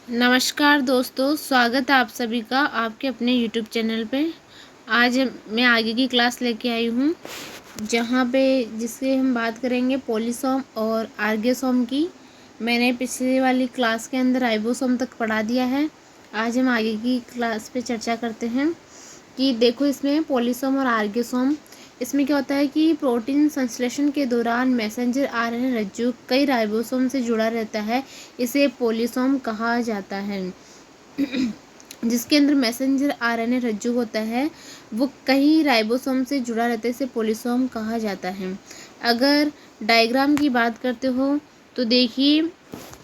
नमस्कार दोस्तों, स्वागत है आप सभी का आपके अपने यूट्यूब चैनल पे। आज मैं आगे की क्लास लेके आई हूँ जहाँ पे जिससे हम बात करेंगे पॉलीसोम और आर्गेसोम की। मैंने पिछले वाली क्लास के अंदर राइबोसोम तक पढ़ा दिया है। आज हम आगे की क्लास पे चर्चा करते हैं कि देखो इसमें पॉलीसोम और आर्गेसोम। इसमें क्या होता है कि प्रोटीन संश्लेषण के दौरान मैसेंजर आरएनए रज्जु कई राइबोसोम से जुड़ा रहता है, इसे पॉलीसोम कहा जाता है। जिसके अंदर मैसेंजर आरएनए रज्जु होता है वो कई राइबोसोम से जुड़ा रहता है, इसे पॉलीसोम कहा जाता है। अगर डायग्राम की बात करते हो तो देखिए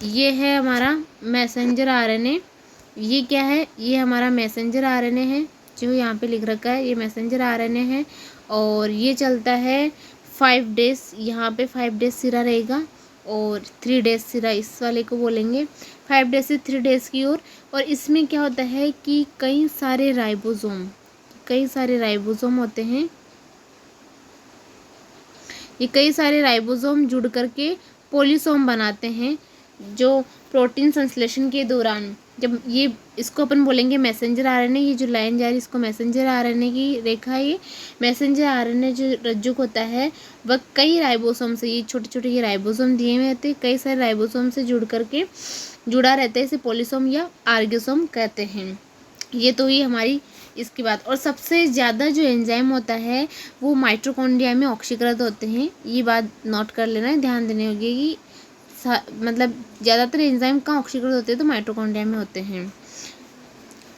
ये है हमारा मैसेंजर आरएनए। ये क्या है? ये हमारा मैसेंजर आरएनए है जो यहाँ पे लिख रखा है, ये मैसेंजर आरएनए है और ये चलता है 5 डेज। यहाँ पे 5 डेज सिरा रहेगा और 3 डेज सिरा, इस वाले को बोलेंगे 5 डेज से 3 डेज की ओर। और इसमें क्या होता है कि कई सारे राइबोसोम होते हैं। ये कई सारे राइबोसोम जुड़ करके पॉलीसोम बनाते हैं जो प्रोटीन संश्लेषण के दौरान जब ये इसको अपन बोलेंगे मैसेंजर आरएनए। ये जो लाइन जा रही है इसको मैसेंजर आरएनए की रेखा है। ये मैसेंजर आरएनए जो रज्जु होता है वह कई राइबोसोम से, ये छोटे छोटे ये राइबोसोम दिए हुए रहते हैं, कई सारे राइबोसोम से जुड़ा रहता है, इसे पॉलीसोम या आर्गेसोम कहते हैं। ये तो ही हमारी इसकी बात। और सबसे ज़्यादा जो एंजाइम होता है वो माइटोकॉन्ड्रिया में ऑक्सीकृत होते हैं। ये बात नोट कर लेना है, ध्यान देने होगी कि मतलब ज़्यादातर एंजाइम कहाँ ऑक्सीकृत होते हैं तो माइटोकॉन्ड्रिया में होते हैं।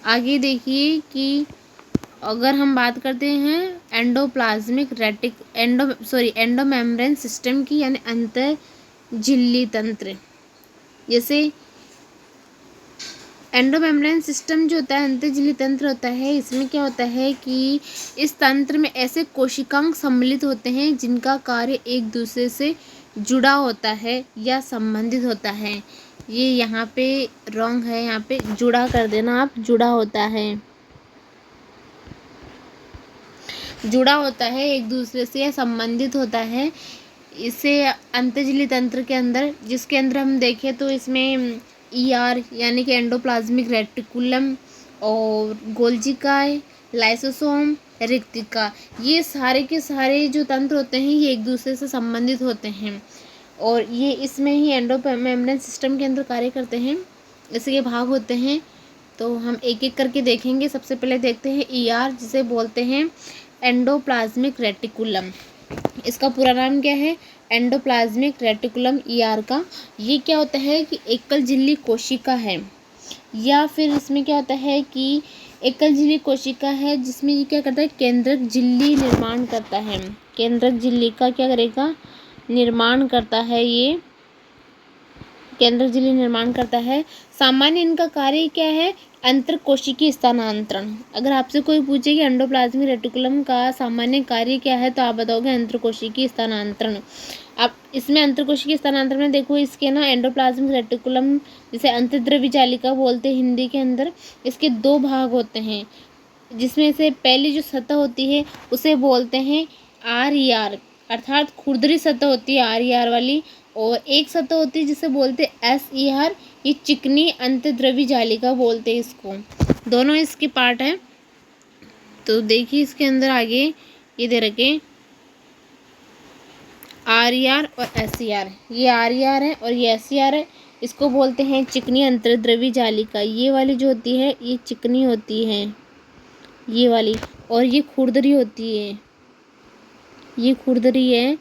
आगे देखिए कि अगर हम बात करते हैं एंडोमेम्ब्रेन सिस्टम की, यानी अंतर झिल्ली तंत्र। जैसे एंडोमेम्ब्रेन सिस्टम जो होता है, अंतःझिल्ली तंत्र होता है, इसमें क्या होता है कि इस तंत्र में ऐसे कोशिकांग सम्मिलित होते हैं जिनका कार्य एक दूसरे से जुड़ा होता है या संबंधित होता है। ये यहाँ पे रॉन्ग है, यहाँ पे जुड़ा कर देना आप, जुड़ा होता है एक दूसरे से या संबंधित होता है। इसे अंतःझिल्ली तंत्र के अंदर, जिसके अंदर हम देखें तो इसमें ईआर यानी कि एंडोप्लाज्मिक रेटिकुलम और गोल्जिकाय, लाइसोसोम, रिक्तिका, ये सारे के सारे जो तंत्र होते हैं ये एक दूसरे से संबंधित होते हैं और ये इसमें ही एंडोमेम्ब्रेन सिस्टम के अंदर कार्य करते हैं। इसके भाग होते हैं तो हम एक एक करके देखेंगे। सबसे पहले देखते हैं ईआर, जिसे बोलते हैं एंडोप्लाज्मिक रेटिकुलम। इसका पूरा नाम क्या है? एंडोप्लाज्मिक रेटिकुलम, ईआर का। ये क्या होता है कि एकल झिल्ली कोशिका है, या फिर इसमें क्या होता है कि एकल झिल्ली कोशिका है जिसमें ये क्या करता है, केंद्रक झिल्ली निर्माण करता है। केंद्रक झिल्ली का क्या करेगा? निर्माण करता है। ये केंद्रक झिल्ली निर्माण करता है। सामान्य इनका कार्य क्या है? अंतरकोशिकीय स्थानांतरण। अगर आपसे कोई पूछे कि एंडोप्लाज्मिक रेटिकुलम का सामान्य कार्य क्या है तो आप बताओगे अंतरकोशिकीय स्थानांतरण। अब इसमें अंतरकोशिकीय स्थानांतरण में देखो, इसके ना एंडोप्लाज्मिक रेटिकुलम जिसे अंतर्द्रव्य जालिका बोलते हैं हिंदी के अंदर, इसके 2 भाग होते हैं, जिसमें से पहली जो सतह होती है उसे बोलते हैं आर, अर्थात खुरदरी सतह होती है आर वाली, और एक सतह होती है जिसे बोलते हैं एस, ये चिकनी अंतर्द्रव्य जालिका बोलते हैं इसको। दोनों इसके पार्ट हैं। तो देखिए इसके अंदर आगे ये दे रखे आर और एस। ये आर है और ये एस है। इसको बोलते हैं चिकनी अंतर्द्रव्य जालिका। ये वाली जो होती है ये चिकनी होती है, ये वाली, और ये खुरदरी होती है, ये खुरदरी है।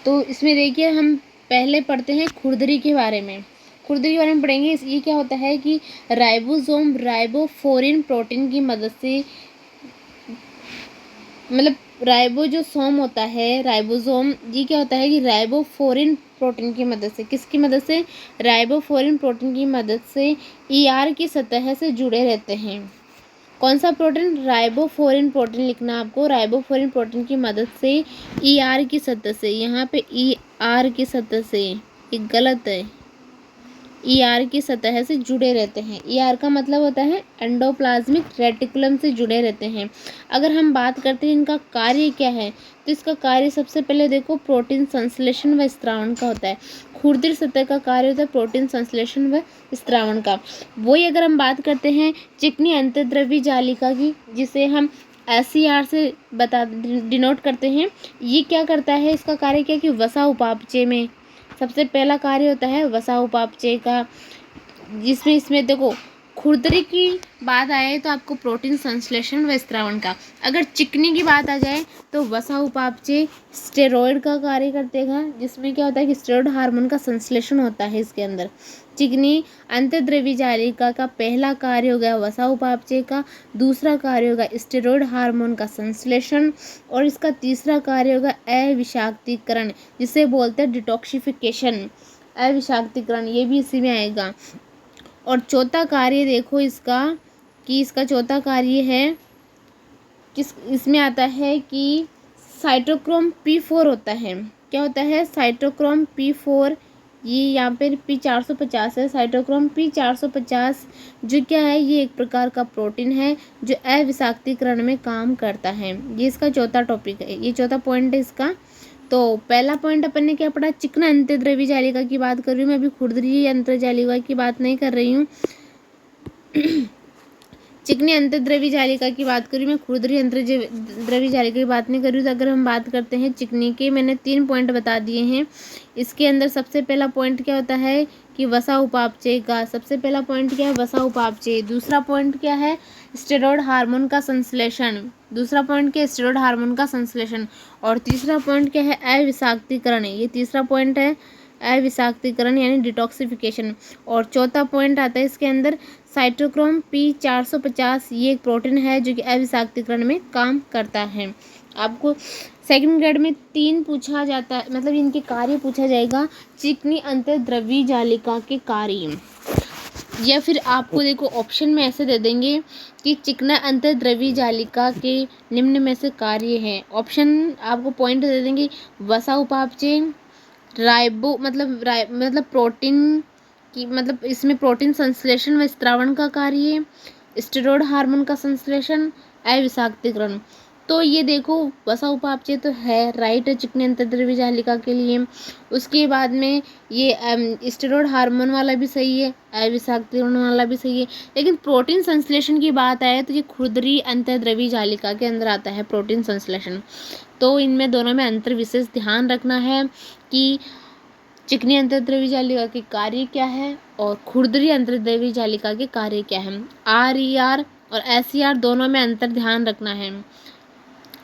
तो इसमें देखिए हम पहले पढ़ते हैं खुरदरी के बारे में। खुरदरी के बारे में पढ़ेंगे। ये क्या होता है कि राइबोसोम राइबोफोरिन प्रोटीन की मदद से, मतलब राइबो जो सोम होता है, राइबोसोम, ये क्या होता है कि राइबोफोरिन प्रोटीन की मदद से, किसकी मदद से? राइबोफोरिन प्रोटीन की मदद से ईआर की सतह से जुड़े रहते हैं। कौन सा प्रोटीन? राइबोफोरिन प्रोटीन लिखना आपको। राइबोफोरिन प्रोटीन की मदद से ईआर की सतह से, यहाँ पे ईआर की सतह से, ये गलत है, ईआर की सतह से जुड़े रहते हैं। ईआर का मतलब होता है एंडोप्लाज्मिक रेटिकुलम से जुड़े रहते हैं। अगर हम बात करते हैं इनका कार्य क्या है तो इसका कार्य सबसे पहले देखो प्रोटीन संश्लेषण व स्त्रावण का होता है। खुरदरी सतह का कार्य होता है प्रोटीन संश्लेषण व स्त्रावण का। वही अगर हम बात करते हैं चिकनी अंतर्द्रव्य जालिका की, जिसे हम SCR से डिनोट करते हैं, ये क्या करता है, इसका कार्य क्या है कि वसा उपापचय में सबसे पहला कार्य होता है वसा उपापचय का, जिसमें इसमें देखो खुरदरी की बात आए तो आपको प्रोटीन संश्लेषण व स्त्रावण का, अगर चिकनी की बात आ जाए तो वसा उपापचय स्टेरॉयड का कार्य करतेगा, जिसमें क्या होता है कि स्टेरॉयड हार्मोन का संश्लेषण होता है इसके अंदर। चिकनी अंतर्द्रव्य जालिका का पहला कार्य हो गया वसा उपापचय का, दूसरा कार्य होगा स्टेरॉयड हार्मोन का संश्लेषण, और इसका तीसरा कार्य होगा अविषाक्तीकरण, जिसे बोलते हैं डिटॉक्सिफिकेशन, अविषाक्तीकरण, ये भी इसी में आएगा। और चौथा कार्य देखो इसका, कि इसका चौथा कार्य है किस, इसमें आता है कि साइटोक्रोम P4 होता है। क्या होता है, साइटोक्रोम P4, ये यहाँ पे P450 है, साइटोक्रोम P450 जो क्या है, ये एक प्रकार का प्रोटीन है जो अविषाक्तीकरण में काम करता है। ये इसका चौथा टॉपिक है, ये चौथा पॉइंट है इसका। तो पहला पॉइंट अपन ने क्या पढ़ा, चिकना अंतर्द्रव्य जालिका की बात कर रही हूँ मैं, अभी खुरदरी अंतर्जालिका की बात नहीं कर रही हूँ। चिकनी अंतर्द्रव्य जालिका की बात करूँ मैं, खुरदरी अंतर्द्रव्य जालिका की बात नहीं कर रही हूँ। तो अगर हम बात करते हैं चिकनी के, मैंने 3 पॉइंट बता दिए हैं। इसके अंदर सबसे पहला पॉइंट क्या होता है कि वसा उपापचय का, सबसे पहला पॉइंट क्या है, वसा उपापचय। दूसरा पॉइंट क्या है, स्टेरॉयड हार्मोन का संश्लेषण। दूसरा पॉइंट क्या है, स्टेरॉयड हार्मोन का संश्लेषण। और तीसरा पॉइंट क्या है, अविषाक्तीकरण, ये तीसरा पॉइंट है, अविषाक्तीकरण यानी डिटॉक्सिफिकेशन। और चौथा पॉइंट आता है इसके अंदर साइटोक्रोम P450, ये एक प्रोटीन है जो कि अविषाक्तीकरण में काम करता है। आपको सेकंड ग्रेड में 3 पूछा जाता है, मतलब इनके कार्य पूछा जाएगा, चिकनी अंतर्द्रव्य जालिका के कार्य, या फिर आपको देखो ऑप्शन में ऐसे दे देंगे कि चिकना अंतर्द्रव्य जालिका के निम्न में से कार्य है। ऑप्शन आपको पॉइंट दे देंगे, वसा उपापचय, राइबो मतलब प्रोटीन की, मतलब इसमें प्रोटीन संश्लेषण व स्त्रावण का कार्य, स्टेरॉयड हार्मोन का संश्लेषण, अविषाक्तीकरण। तो ये देखो वसा उपापचय तो है, राइट है चिकनी अंतर्द्रव्य जालिका के लिए। उसके बाद में ये स्टेरॉयड हार्मोन वाला भी सही है, अविषाक्तीकरण वाला भी सही है। लेकिन प्रोटीन संश्लेषण की बात आए तो ये खुरदरी अंतर्द्रव्य जालिका के अंदर आता है प्रोटीन संश्लेषण। तो इनमें दोनों में अंतर विशेष ध्यान रखना है कि चिकनी अंतर्द्रव्य जालिका के कार्य क्या है और खुरदरी अंतर्द्रव्य जालिका के कार्य क्या है। RER और SCR दोनों में अंतर ध्यान रखना है,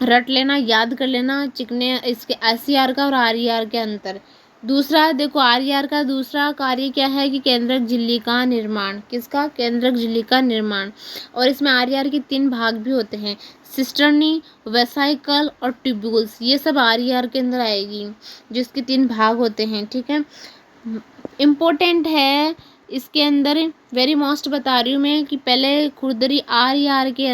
रट लेना, याद कर लेना चिकने इसके SCR का और RER के अंतर। दूसरा देखो RER का दूसरा कार्य क्या है कि केंद्रक झिल्ली का निर्माण, किसका, केंद्रक झिल्ली का निर्माण। और इसमें RER के 3 भाग भी होते हैं, सिस्टर्नी, वेसाइकल और ट्यूब्यूल्स, ये सब RER के अंदर आएगी, जिसके 3 भाग होते हैं। ठीक है, इम्पोर्टेंट है इसके अंदर, वेरी मोस्ट बता रही हूँ मैं कि पहले खुरदरी RER के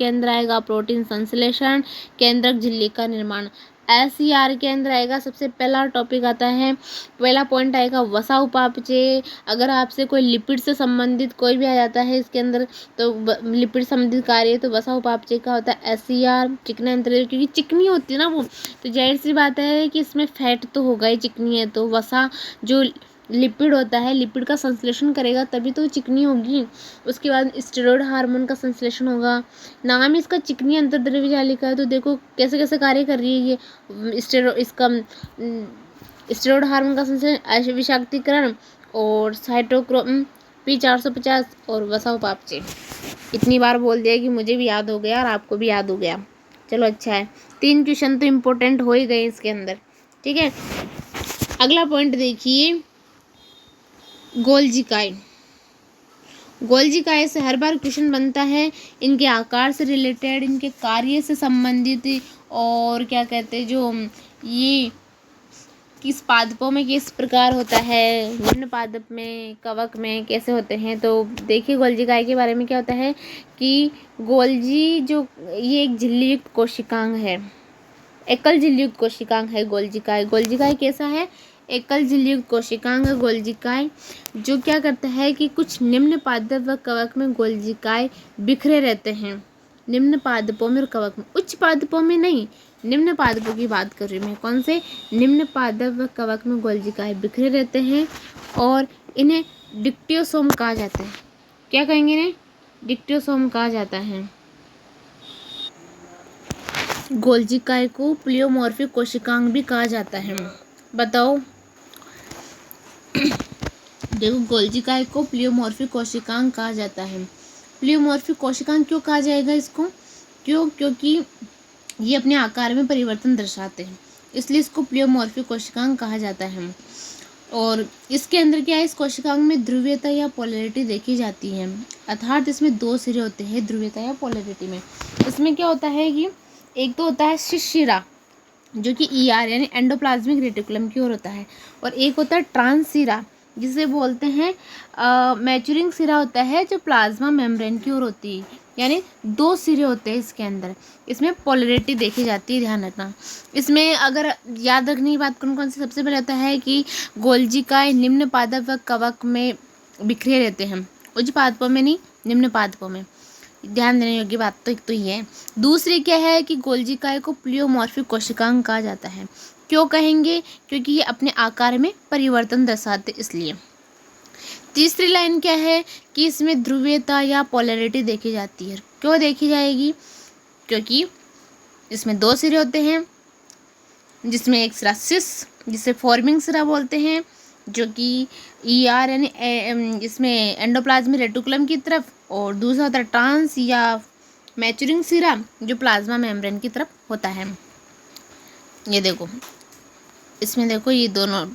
अंदर आएगा प्रोटीन संश्लेषण, केंद्रक झिल्ली का निर्माण। SCR के अंदर आएगा, सबसे पहला टॉपिक आता है, पहला पॉइंट आएगा वसा उपापचय। अगर आपसे कोई लिपिड से संबंधित कोई भी आ जाता है इसके अंदर, तो लिपिड संबंधित कार्य तो वसा उपापचय का होता है। SCR चिकना अंतर्द्रव्य, क्योंकि चिकनी होती है ना वो, तो जाहिर सी बात है कि इसमें फैट तो होगा ही, चिकनी है तो वसा जो लिपिड होता है, लिपिड का संश्लेषण करेगा तभी तो चिकनी होगी। उसके बाद स्टेरॉयड हार्मोन का संश्लेषण होगा। नाम इसका चिकनी अंतर्द्रव्य जालिका है, तो देखो कैसे कैसे कार्य कर रही है ये, स्टेरॉयड हार्मोन का संश्लेषण, अविषाक्तीकरण और साइटोक्रोम P450 और वसा उपापचय। इतनी बार बोल दिया कि मुझे भी याद हो गया और आपको भी याद हो गया, चलो अच्छा है। 3 क्वेश्चन तो इम्पोर्टेंट हो ही गए इसके अंदर। ठीक है, अगला पॉइंट देखिए, गोल्जिकाय। गोल्जिकाय से हर बार क्वेश्चन बनता है, इनके आकार से रिलेटेड, इनके कार्य से संबंधित, और क्या कहते हैं जो ये किस पादपों में किस प्रकार होता है, निम्न पादप में, कवक में कैसे होते हैं। तो देखिए गोल्जिकाय के बारे में क्या होता है कि गोल्जी जो ये एक झिल्ली युक्त कोशिकांग है, एकल झिल्ली युक्त कोशिकांग है गोल्जिकाय। गोल्जिकाय कैसा है, एकल झिल्ली युक्त कोशिकांग है गोल्जिकाय, जो क्या करता है कि कुछ निम्न पादप व कवक में गोल्जिकाय बिखरे रहते हैं, निम्न पादपों में और कवक में, उच्च पादपों में नहीं, निम्न पादपों की बात कर रही हूँ मैं। कौन से? निम्न पादप व कवक में गोल्जिकाएं बिखरे रहते हैं और इन्हें डिक्टियोसोम कहा जाता है। क्या कहेंगे इन्हें? डिक्टियोसोम कहा जाता है। गोल्जिकाएं को प्लियोमॉर्फिक कोशिकांग भी कहा जाता है। बताओ। देखो, गोल्जिकाएं को प्लियोमॉर्फिक कोशिकांग कहा जाता है। प्लियोमॉर्फिक कोशिकांग क्यों कहा जाएगा इसको? क्योंकि ये अपने आकार में परिवर्तन दर्शाते हैं, इसलिए इसको प्लियोमॉर्फिक कोशिकांग कहा जाता है। और इसके अंदर क्या है, इस कोशिकांग में ध्रुवीयता या पोलैरिटी देखी जाती है, अर्थात इसमें 2 सिरे होते हैं ध्रुवीयता या पोलैरिटी में। इसमें क्या होता है कि एक तो होता है शिशिरा, जो कि ER यानी एंडोप्लाज्मिक रेटिकुलम की ओर होता है, और एक होता है ट्रांसिरा, जिसे बोलते हैं मैच्योरिंग सिरा होता है, जो प्लाज्मा मेम्ब्रेन की ओर होती है। यानी 2 सिरे होते हैं इसके अंदर। इसमें पोलैरिटी देखी जाती है, ध्यान रखना। इसमें अगर याद रखने की बात करूँ, कौन सी सबसे पहले होता है कि गोल्जिकाएं निम्न पादप व कवक में बिखरे रहते हैं, उच्च पादपों में नहीं, निम्न पादपों में। ध्यान देने योग्य बात तो एक तो ये है। दूसरी क्या है कि गोल्जिकाएं को प्लियोमॉर्फिक कोशिकांग कहा जाता है। क्यों कहेंगे? क्योंकि ये अपने आकार में परिवर्तन दर्शाते इसलिए। तीसरी लाइन क्या है कि इसमें ध्रुवीयता या पोलैरिटी देखी जाती है। क्यों देखी जाएगी? क्योंकि इसमें 2 सिरे होते हैं, जिसमें एक सिरा सिस, जिसे फॉर्मिंग सिरा बोलते हैं, जो कि ER यानी इसमें एंडोप्लाज्मिक रेटिकुलम की तरफ, और दूसरा होता है ट्रांस या मैच्योरिंग सिरा, जो प्लाज्मा मेम्ब्रेन की तरफ होता है। ये देखो, इसमें देखो ये दोनों,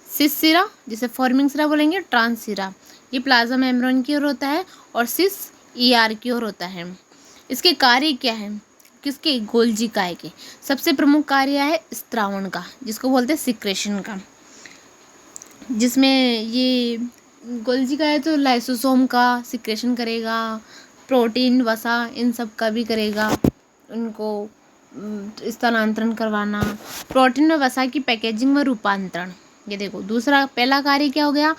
सिस सिरा जिसे फॉर्मिंग सिरा बोलेंगे, ट्रांस सिरा ये प्लाज्मा मेम्ब्रेन की ओर होता है, और सिस ER की ओर होता है। इसके कार्य क्या है? किसके? गोल्जिकाए के। सबसे प्रमुख कार्य है स्त्रावण का, जिसको बोलते हैं सिक्रेशन का, जिसमें ये गोल्जिकाए तो लाइसोसोम का सिक्रेशन करेगा, प्रोटीन, वसा, इन सब का भी करेगा, उनको स्थानांतरण करवाना, प्रोटीन व वसा की पैकेजिंग व रूपांतरण। ये देखो, दूसरा, पहला कार्य क्या हो गया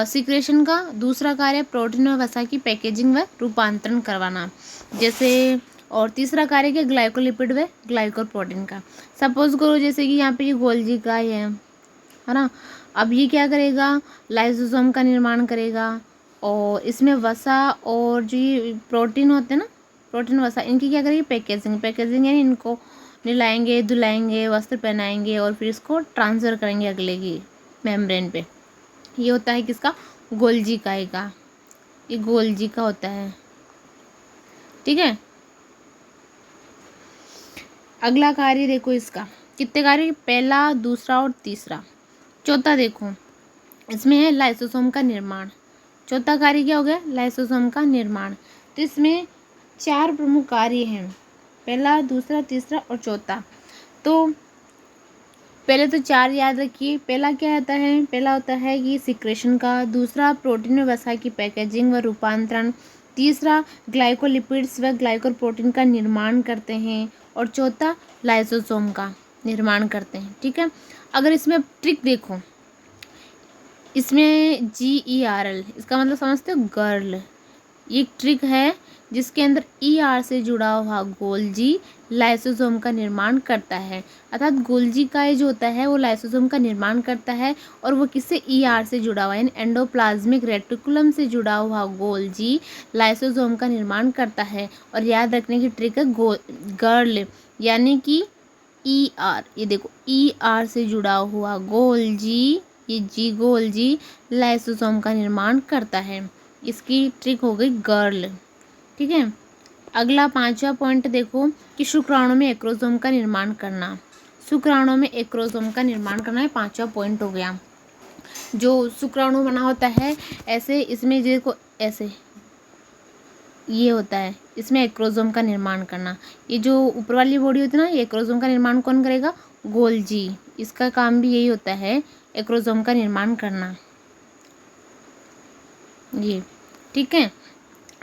सिक्रेशन का, दूसरा कार्य प्रोटीन व वसा की पैकेजिंग व रूपांतरण करवाना, जैसे, और तीसरा कार्य क्या, ग्लाइकोलिपिड व ग्लाइकोप्रोटीन का। सपोज करो जैसे कि यहाँ पे ये गोल्जिकाए है ना, अब ये क्या करेगा, लाइसोसोम का निर्माण करेगा, और इसमें वसा और जो ये प्रोटीन होते हैं ना, प्रोटीन वसा, इनकी क्या करेगी, पैकेजिंग यानी इनको नहलाएंगे, धुलाएंगे, वस्त्र पहनाएंगे, और फिर इसको ट्रांसफ़र करेंगे अगले की मेम्ब्रेन पे। ये होता है किसका? गोल्जिकाए का। ये गोल्जिका होता है, ठीक है। अगला कार्य देखो इसका, कितने कार्य, पहला, दूसरा और तीसरा। चौथा देखो, इसमें है लाइसोसोम का निर्माण। चौथा कार्य क्या हो गया? लाइसोसोम का निर्माण। तो इसमें 4 प्रमुख कार्य हैं, पहला, दूसरा, तीसरा और चौथा। तो पहले तो 4 याद रखिए। पहला क्या आता है? पहला होता है कि सिक्रेशन का, दूसरा प्रोटीन व वसा की पैकेजिंग व रूपांतरण, तीसरा ग्लाइकोलिपिड्स व ग्लाइकोप्रोटीन का निर्माण करते हैं, और चौथा लाइसोसोम का निर्माण करते हैं, ठीक है। अगर इसमें ट्रिक देखो, इसमें GERL, इसका मतलब समझते हो, गर्ल। ये एक ट्रिक है जिसके अंदर ER से जुड़ा हुआ गोल्जी लाइसोसोम का निर्माण करता है, अर्थात गोल्जिकाए जो होता है वो लाइसोसोम का निर्माण करता है, और वो किससे? ER से जुड़ा हुआ, यानी एंडोप्लाज्मिक रेटिकुलम से जुड़ा हुआ गोल्जी लाइसोसोम का निर्माण करता है। और याद रखने की ट्रिक है गर्ल, यानी कि ER, ये देखो ER से जुड़ा हुआ गोल्जी, ये जी गोल्जी लाइसोसोम का निर्माण करता है। इसकी ट्रिक हो गई गर्ल, ठीक है। अगला 5वां पॉइंट देखो कि शुक्राणु में एक्रोसोम का निर्माण करना। शुक्राणु में एक्रोसोम का निर्माण करना है 5वां पॉइंट हो गया। जो शुक्राणु बना होता है ऐसे, इसमें देखो ऐसे ये होता है, इसमें एक्रोसोम का निर्माण करना। ये जो ऊपर वाली बॉडी होती है ना, ये एक्रोसोम का निर्माण कौन करेगा? गोल्जी। इसका काम भी यही होता है, एक्रोसोम का निर्माण करना, ये, ठीक है।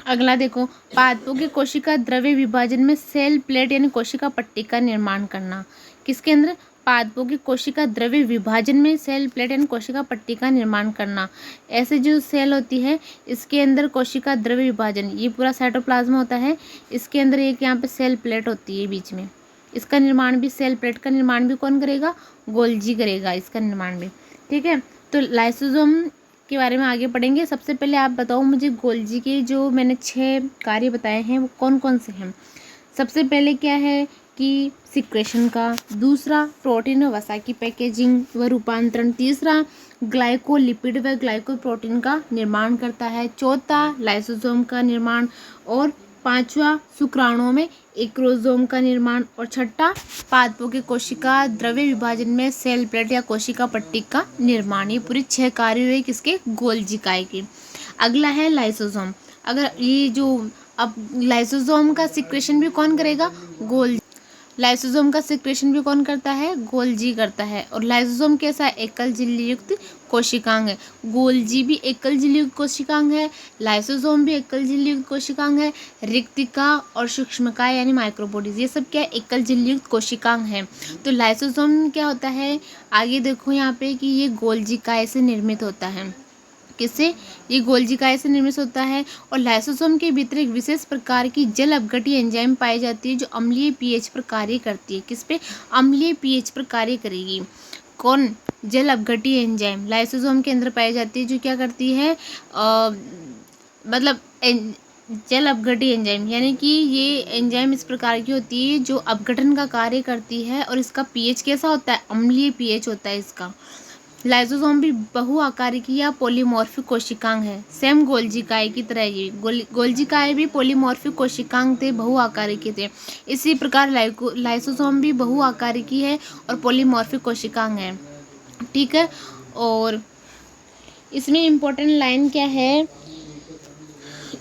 अगला देखो, पादपों की कोशिका द्रव्य विभाजन में सेल प्लेट यानी कोशिका पट्टी का निर्माण करना। किसके अंदर? पादपों की कोशिका द्रव्य विभाजन में सेल प्लेट एंड कोशिका पट्टी का निर्माण करना। ऐसे जो सेल होती है इसके अंदर कोशिका द्रव्य विभाजन, ये पूरा साइटोप्लाज्म होता है, इसके अंदर एक यहाँ पे सेल प्लेट होती है बीच में, इसका निर्माण भी, सेल प्लेट का निर्माण भी कौन करेगा? गोल्जी करेगा इसका निर्माण भी। ठीक है, तो लाइसोसोम के बारे में आगे पढ़ेंगे। सबसे पहले आप बताओ मुझे गोल्जी के जो मैंने 6 कार्य बताए हैं वो कौन कौन से हैं। सबसे पहले क्या है कि सिक्रेशन का, दूसरा प्रोटीन व वसा की पैकेजिंग व रूपांतरण, तीसरा ग्लाइकोलिपिड व ग्लाइकोप्रोटीन का निर्माण करता है, चौथा लाइसोसोम का निर्माण, और पांचवा शुक्राणुओं में एक्रोसोम का निर्माण, और छठा पादपों के कोशिका द्रव्य विभाजन में सेल प्लेट या कोशिका पट्टी का निर्माण। ये पूरे 6 कार्य हुए किसके? गोल्जी काय के। अगला है लाइसोसोम। अगर ये जो अब लाइसोसोम का सिक्रेशन भी कौन करेगा? गोल्जी। लाइसोसोम का सिक्रेशन भी कौन करता है? गोल्जी करता है। और लाइसोसोम कैसा है? एकल झिल्ली युक्त कोशिकांग है। गोल्जी भी एकल झिल्ली युक्त कोशिकांग है, लाइसोसोम भी एकल झिल्ली युक्त कोशिकांग है, रिक्तिका और सूक्ष्मकाय यानी माइक्रोबॉडीज ये सब क्या है? एकल झिल्ली युक्त कोशिकांग है। तो लाइसोसोम क्या होता है? आगे देखो यहाँ पे कि ये गोल्जी काय से निर्मित होता है। किससे? ये गोल्जी काय से निर्मित होता है। और लाइसोसोम के भीतर एक विशेष प्रकार की जल अपघट्य एंजाइम पाई जाती है जो अम्लीय पीएच पर कार्य करती है। किस पे? अम्लीय पीएच पर कार्य करेगी। कौन? जल अपघट्य एंजाइम लाइसोसोम के अंदर पाई जाती है जो क्या करती है? मतलब जल अपघट्य एंजाइम, यानी कि ये एंजाइम इस प्रकार की होती है जो अपघटन का कार्य करती है, और इसका पीएच कैसा होता है? अम्लीय पीएच होता है इसका। लाइसोसोम भी बहुआकारिकी या पॉलीमॉर्फिक कोशिकांग है, सेम गोल्जी काय की तरह। ये गोल्जी काय भी पॉलीमॉर्फिक कोशिकांग थे, बहुआकारिकी थे। इसी प्रकार लाइसोसोम भी बहुआकारिकी है और पॉलीमॉर्फिक कोशिकांग है। ठीक है, और इसमें इम्पोर्टेंट लाइन क्या है?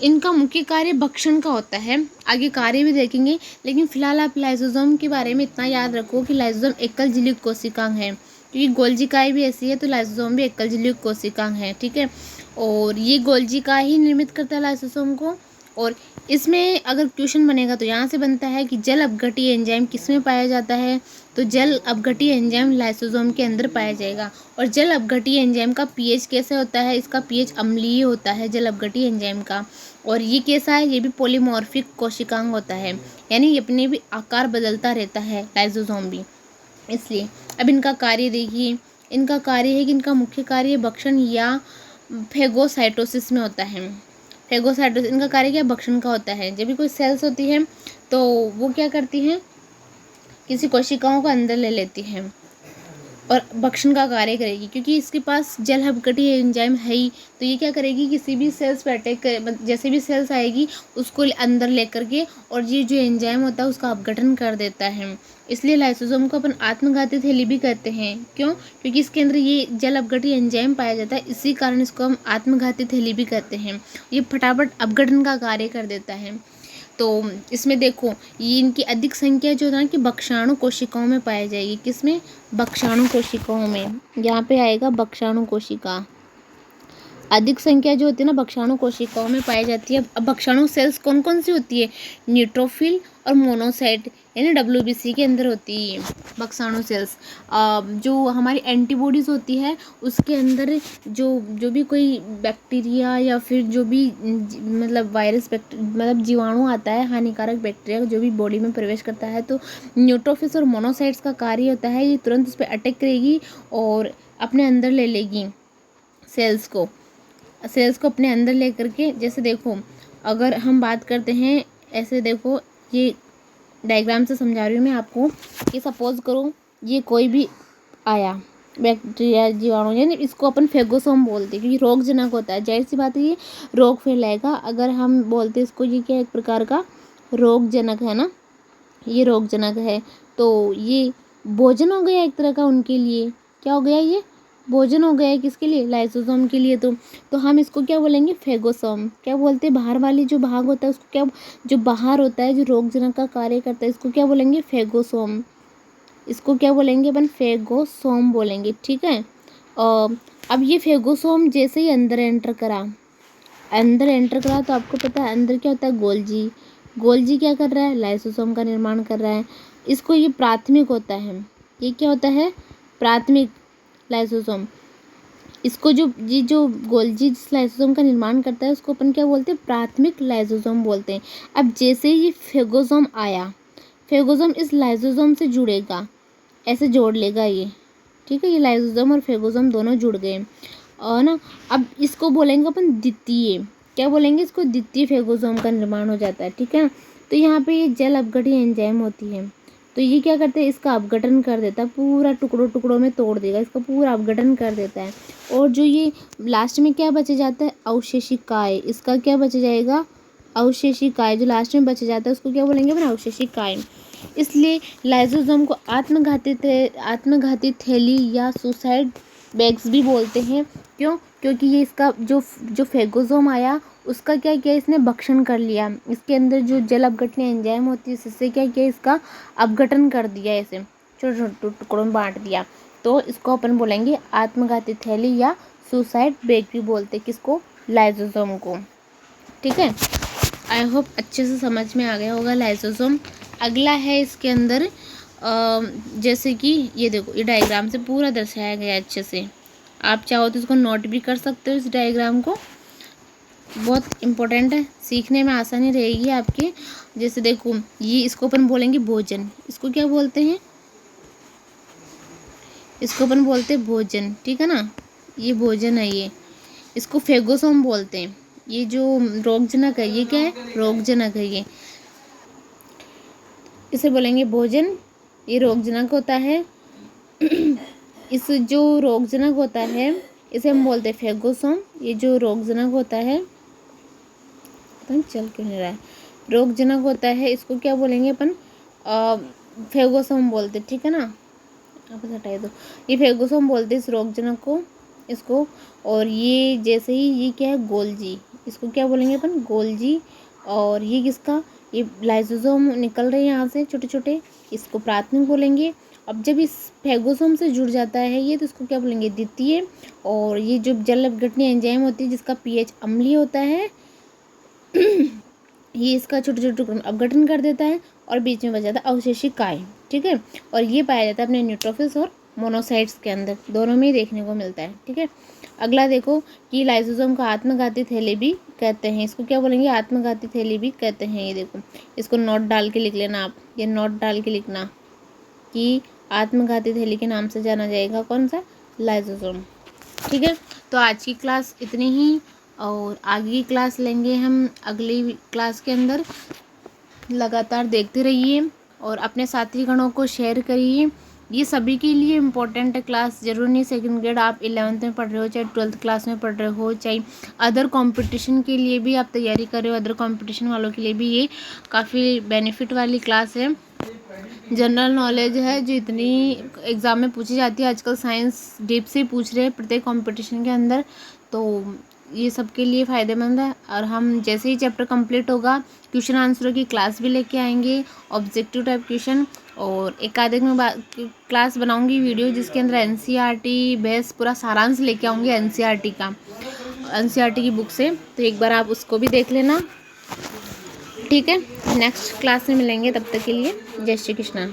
इनका मुख्य कार्य भक्षण का होता है। आगे कार्य भी देखेंगे, लेकिन फिलहाल आप लाइसोसोम के बारे में इतना याद रखो कि लाइसोसोम एकल झिल्ली युक्त कोशिकांग है, क्योंकि गोल्जी काय भी ऐसी है तो लाइसोसोम भी एकल झिल्ली युक्त कोशिकांग है। ठीक है, और ये गोल्जी काय ही निर्मित करता है लाइसोसोम को। और इसमें अगर क्वेश्चन बनेगा तो यहाँ से बनता है कि जल अपघट्य एंजाइम किसमें पाया जाता है? तो जल अपघट्य एंजाइम लाइसोसोम के अंदर पाया जाएगा। और जल अपघट्य एंजाइम का पीएच कैसे होता है? इसका पीएच अम्लीय होता है जल अपघट्य एंजाइम का। और ये कैसा है? ये भी पॉलीमॉर्फिक कोशिकांग होता है, यानी ये अपने भी आकार बदलता रहता है लाइसोसोम भी, इसलिए। अब इनका कार्य देखिए, इनका कार्य है कि इनका मुख्य कार्य भक्षण या फेगोसाइटोसिस में होता है। फेगोसाइटोसिस इनका कार्य क्या? भक्षण का होता है। जब भी कोई सेल्स होती है तो वो क्या करती हैं? किसी कोशिकाओं को अंदर ले लेती हैं और भक्षण का कार्य करेगी, क्योंकि इसके पास जल अपघट्य एंजाइम है ही। तो ये क्या करेगी? किसी भी सेल्स पे अटैक कर, जैसे भी सेल्स आएगी उसको अंदर लेकर के, और ये जो एंजाइम होता है उसका अपघटन कर देता है। इसलिए लाइसोसोम को अपन आत्मघाती थैली भी कहते हैं। क्यों? क्योंकि इसके अंदर ये जल अपघट्य एंजाइम पाया जाता है, इसी कारण इसको हम आत्मघाती थैली भी कहते हैं। ये फटाफट अपघटन का कार्य कर देता है। तो इसमें देखो, ये इनकी अधिक संख्या जो है ना कि भक्षाणु कोशिकाओं में पाई जाएगी। किसमें? भक्षाणु कोशिकाओं में। यहाँ पे आएगा भक्षाणु कोशिका। अधिक संख्या जो होती है ना भक्षाणु कोशिकाओं में पाई जाती है। अब भक्षाणु सेल्स कौन कौन सी होती है? न्यूट्रोफिल और मोनोसाइट यानी WBC के अंदर होती है भक्षाणु सेल्स। जो हमारी एंटीबॉडीज़ होती है उसके अंदर जो भी कोई बैक्टीरिया या फिर जो भी मतलब वायरस मतलब जीवाणु आता है, हानिकारक बैक्टीरिया जो भी बॉडी में प्रवेश करता है, तो न्यूट्रोफिल्स और मोनोसाइट्स का कार्य होता है ये तुरंत उस पर अटैक करेगी और अपने अंदर ले लेगी सेल्स को अपने अंदर ले करके। जैसे देखो, अगर हम बात करते हैं, ऐसे देखो, ये डायग्राम से समझा रही हूँ मैं आपको कि सपोज करो ये कोई भी आया बैक्टीरिया जीवाणु, यानी इसको अपन फेगोसोम बोलते हैं क्योंकि रोगजनक होता है। जाहिर सी बात है ये रोग फैलाएगा। अगर हम बोलते हैं इसको, ये क्या एक प्रकार का रोगजनक है ना, ये रोगजनक है, तो ये भोजन हो गया एक तरह का उनके लिए। क्या हो गया? ये भोजन हो गया है किसके लिए? लाइसोसोम के लिए। तो हम इसको क्या बोलेंगे? फेगोसोम। क्या बोलते हैं? बाहर वाली जो भाग होता है उसको क्या, जो बाहर होता है जो रोगजनक का कार्य करता है, इसको क्या बोलेंगे? फेगोसोम। इसको क्या बोलेंगे अपन? फेगोसोम बोलेंगे। ठीक है, अब ये फेगोसोम जैसे ही अंदर एंटर करा तो आपको पता है अंदर क्या होता है? गोल्जी क्या कर रहा है? लाइसोसोम का निर्माण कर रहा है। इसको ये प्राथमिक होता है, ये क्या होता है? प्राथमिक लाइसोसोम। इसको जो गोल्जी जिस लाइसोसोम का निर्माण करता है उसको अपन क्या बोलते हैं? प्राथमिक लाइसोसोम बोलते हैं। अब जैसे ही फेगोसोम आया, फेगोसोम इस लाइसोसोम से जुड़ेगा, ऐसे जोड़ लेगा ये, ठीक है। ये लाइसोसोम और फेगोसोम दोनों जुड़ गए और ना, अब इसको बोलेंगे अपन द्वितीय, क्या बोलेंगे इसको? द्वितीय फेगोसोम का निर्माण हो जाता है, ठीक है। तो यहाँ पे ये जल अपघटन एंजाइम होती है, तो ये क्या करते हैं? इसका अपघटन कर देता है, पूरा टुकड़ों टुकड़ों में तोड़ देगा, इसका पूरा अपघटन कर देता है। और जो ये लास्ट में क्या बच जाता है? अवशेषिकाएं। इसका क्या बच जाएगा? अवशेषिकाएं। जो लास्ट में बच जाता है उसको क्या बोलेंगे अपन? अवशेषिकाएं। इसलिए लाइसोसोम को आत्मघाती थैली या सुसाइड बैग्स भी बोलते हैं। क्यों? क्योंकि ये इसका जो फेगोसोम आया उसका क्या किया? इसने भक्षण कर लिया, इसके अंदर जो जल अपघटन एंजाइम होती है इससे क्या किया? इसका अपघटन कर दिया, इसे छोटे छोटे टुकड़ों में बांट दिया। तो इसको अपन बोलेंगे आत्मघाती थैली या सुसाइड बैग भी बोलते हैं। किसको? लाइसोसोम को, ठीक है। आई होप अच्छे से समझ में आ गया होगा लाइसोसोम। अगला है इसके अंदर जैसे कि ये देखो, ये डायग्राम से पूरा दर्शाया गया है अच्छे से। आप चाहो तो इसको नोट भी कर सकते हो, इस डायग्राम को, बहुत इम्पोर्टेंट है, सीखने में आसानी रहेगी आपके। जैसे देखो, ये इसको अपन बोलेंगे भोजन। इसको क्या बोलते हैं? इसको अपन बोलते हैं भोजन, ठीक है ना। ये भोजन है ये। इसको फेगोसोम बोलते हैं। ये जो रोगजनक है ये क्या है? रोगजनक है ये। इसे बोलेंगे भोजन, ये रोगजनक होता है। इस जो रोगजनक होता है इसे हम बोलते हैं फेगोसोम। ये जो रोगजनक होता है, पता नहीं चल क्यों नहीं रहा है, रोगजनक होता है, इसको क्या बोलेंगे अपन? फेगोसोम बोलते, ठीक है ना। आप हटाए दो, ये फेगोसोम बोलते इस रोगजनक को, इसको। और ये जैसे ही ये क्या है? गोल्जी। इसको क्या बोलेंगे अपन? गोल्जी। और ये किसका? ये लाइसोसोम निकल रहे हैं यहाँ से छोटे छोटे, इसको प्राथमिक बोलेंगे। अब जब इस फेगोसोम से जुड़ जाता है ये, तो इसको क्या बोलेंगे? द्वितीय। और ये जो जल अपघटन एंजाइम होती है जिसका पीएच अम्लीय होता है, ये इसका छोटे छोटे टुकड़ों में अपघटन कर देता है और बीच में बच जाता है अवशेषिकाएं, ठीक है। और ये पाया जाता है अपने न्यूट्रोफिल्स और मोनोसाइट्स के अंदर, दोनों में ही देखने को मिलता है, ठीक है। अगला देखो कि लाइसोसोम को आत्मघाती थैली भी कहते हैं। इसको क्या बोलेंगे? आत्मघाती थैली भी कहते हैं। ये देखो, इसको नोट डाल के लिख लेना आप, ये नोट डाल के लिखना कि आत्मघाती थैली के नाम से जाना जाएगा कौन सा? लाइसोसोम, ठीक है। तो आज की क्लास इतनी ही, और आगे की क्लास लेंगे हम अगली क्लास के अंदर। लगातार देखते रहिए और अपने साथी गणों को शेयर करिए। ये सभी के लिए इम्पोर्टेंट है क्लास, जरूर नहीं सेकंड ग्रेड आप 11th में पढ़ रहे हो, चाहे 12th क्लास में पढ़ रहे हो, चाहे अदर कंपटीशन के लिए भी आप तैयारी कर रहे हो, अदर कंपटीशन वालों के लिए भी ये काफ़ी बेनिफिट वाली क्लास है। जनरल नॉलेज है जो इतनी एग्ज़ाम में पूछी जाती है आजकल, साइंस डीप से पूछ रहे हैं प्रत्येक कंपटीशन के अंदर, तो ये सबके लिए फ़ायदेमंद है। और हम जैसे ही चैप्टर कंप्लीट होगा क्वेश्चन आंसरों की क्लास भी लेके आएंगे, ऑब्जेक्टिव टाइप क्वेश्चन, और एक आधे में क्लास बनाऊंगी वीडियो जिसके अंदर एनसीईआरटी बेस पूरा सारांश लेके आऊँगी एनसीईआरटी का, एनसीईआरटी की बुक से, तो एक बार आप उसको भी देख लेना, ठीक है। नेक्स्ट क्लास में मिलेंगे, तब तक के लिए जय श्री कृष्णा।